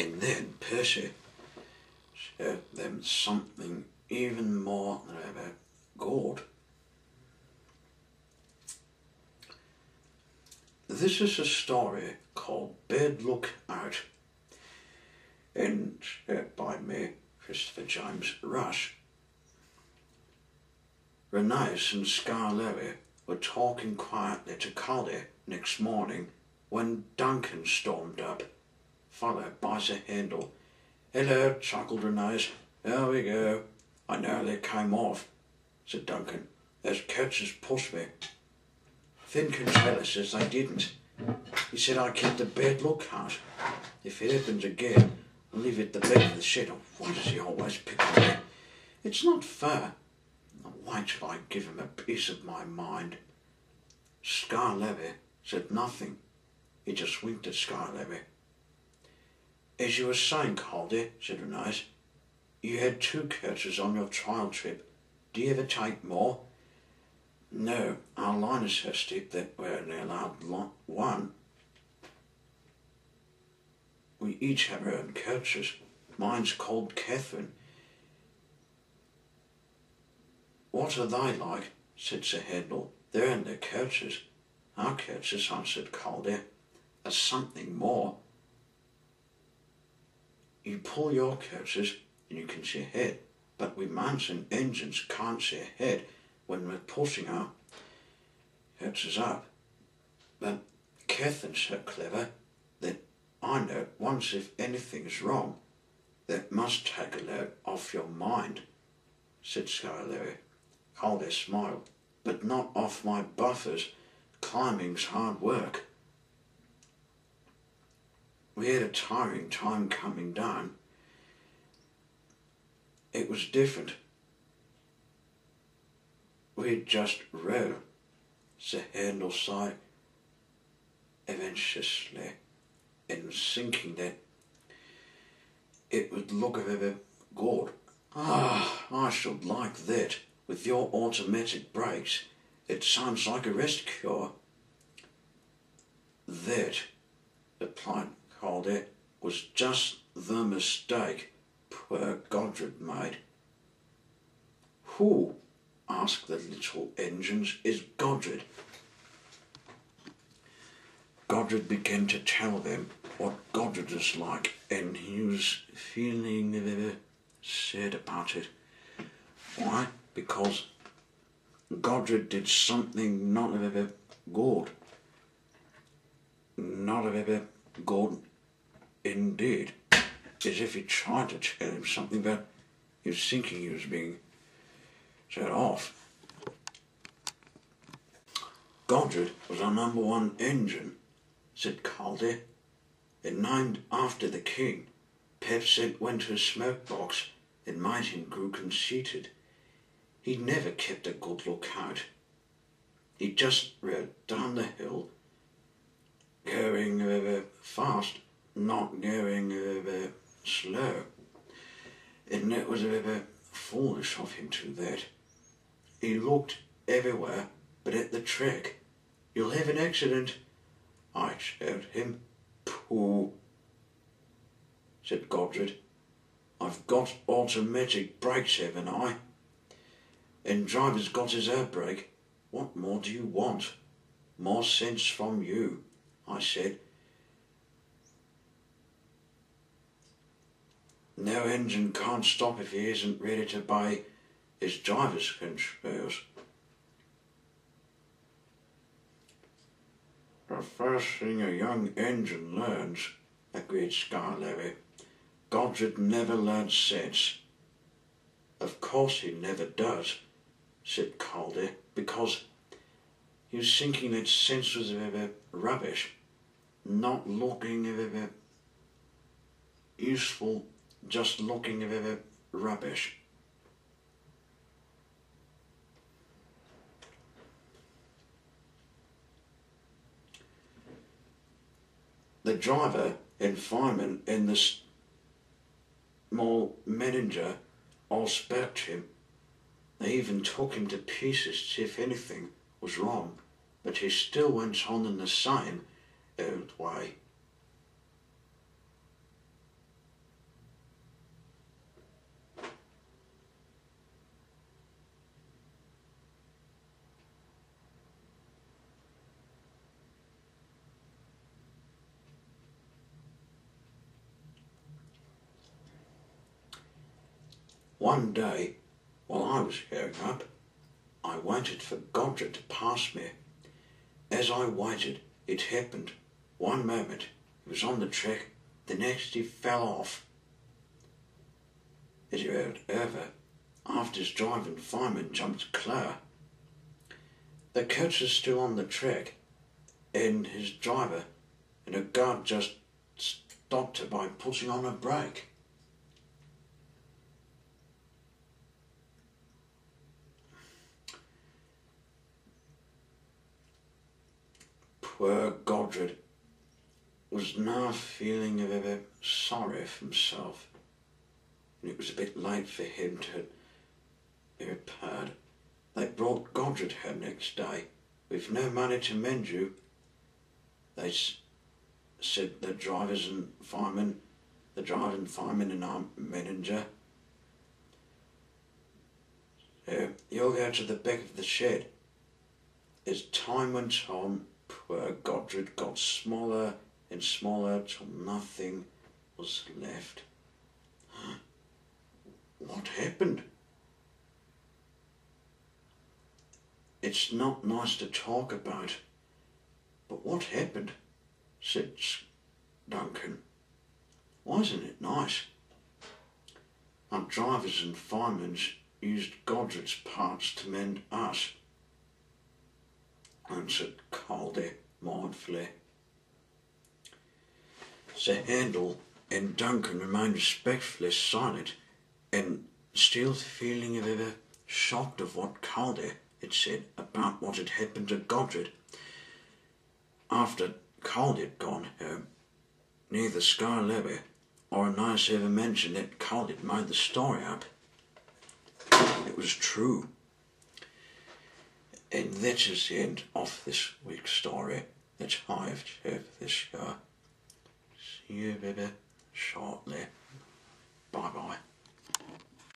And then Percy showed them something even more than ever gold. This is a story called Bad Look Out, and by me, Christopher James Rush. Renaeus and Scarlett were talking quietly to Caldy next morning when Duncan stormed up, followed by Sir Handel. "Hello," chuckled Renaeus. "There we go. I nearly came off," said Duncan. "Those coaches pushed me." Finn can tell us as they didn't. He said I kept a bad lookout. If it happens again, I'll leave it at the back of the shed. Why does he always pick on me? It's not fair. I'll wait till I give him a piece of my mind. Scarlett said nothing. He just winked at Scarlett. "As you were saying, Caldy," said Renaeus, "you had 2 coaches on your trial trip. Do you ever take more?" "No, our line is so steep that we're only allowed 1. We each have our own coaches. Mine's called Catherine." "What are they like?" said Sir Handel. "They're only coaches." "Our coaches," answered Caldy, "are something more. You pull your coaches and you can see ahead, but we mountain engines can't see ahead when we're pushing our coaches up. But Catherine's so clever that I know once if anything's wrong, that must take a load off your mind," said Scarlett. Caldy smiled. "But not off my buffers. Climbing's hard work." We had a tiring time coming down. It was different. We just rode. Sir Handel sighed eventually and was thinking that it would look a bit good. I should like that. With your automatic brakes, it sounds like a rest cure." "That," replied Caldy, "was just the mistake poor Godred made." "Who," asked the little engines, "is Godred?" Godred began to tell them what Godred is like, and he was feeling a bit sad about it. Why? Because Godred did something not a bit good. Not a bit good indeed. As if he tried to tell him something, but he was thinking he was being set off. "Godred was our number 1 engine," said Caldy, "and named after the king. Perhaps it went to a smoke box and made him grow conceited. He never kept a good lookout. He just rode down the hill, going fast, not going slow. And it was a bit foolish of him to do that. He looked everywhere but at the track. 'You'll have an accident,' I showed him. 'Pooh,' said Godred. 'I've got automatic brakes, haven't I? And driver's got his air brake. What more do you want?' 'More sense from you,' I said. 'No engine can't stop if he isn't ready to obey his driver's controls.' 'The first thing a young engine learns,' agreed Scarlett. 'Godred never learned sense.' 'Of course he never does,' said Caldy, because he was thinking that sense was a bit rubbish, not looking a bit useful, just looking a bit rubbish. The driver and fireman and the small manager all spoke to him. They even took him to pieces to see if anything was wrong, but he still went on in the same old way. One day, while I was going up, I waited for Godred to pass me. As I waited, it happened. One moment he was on the track, the next he fell off. As you heard over, after his driving fireman jumped clear. The coach is still on the track, and his driver and a guard just stopped her by putting on a brake. Poor Godred was now feeling a bit sorry for himself, and it was a bit late for him to be repaired. They brought Godred home next day with no money to mend you. They said the driver and fireman and our manager, you'll go to the back of the shed. As time went on, poor Godred got smaller and smaller till nothing was left. What happened? It's not nice to talk about, but what happened? Said Duncan. Why isn't it nice? Our drivers and firemen used Godred's parts to mend us, answered Calder mournfully. Sir Handel and Duncan remained respectfully silent, and still feeling a bit shocked of what Calder had said about what had happened to Godred. After Calder had gone home, neither Scar Levy or Ananias ever mentioned that Calder had made the story up. It was true. And that is the end of this week's story that I've shared this year. See you, baby, shortly. Bye-bye.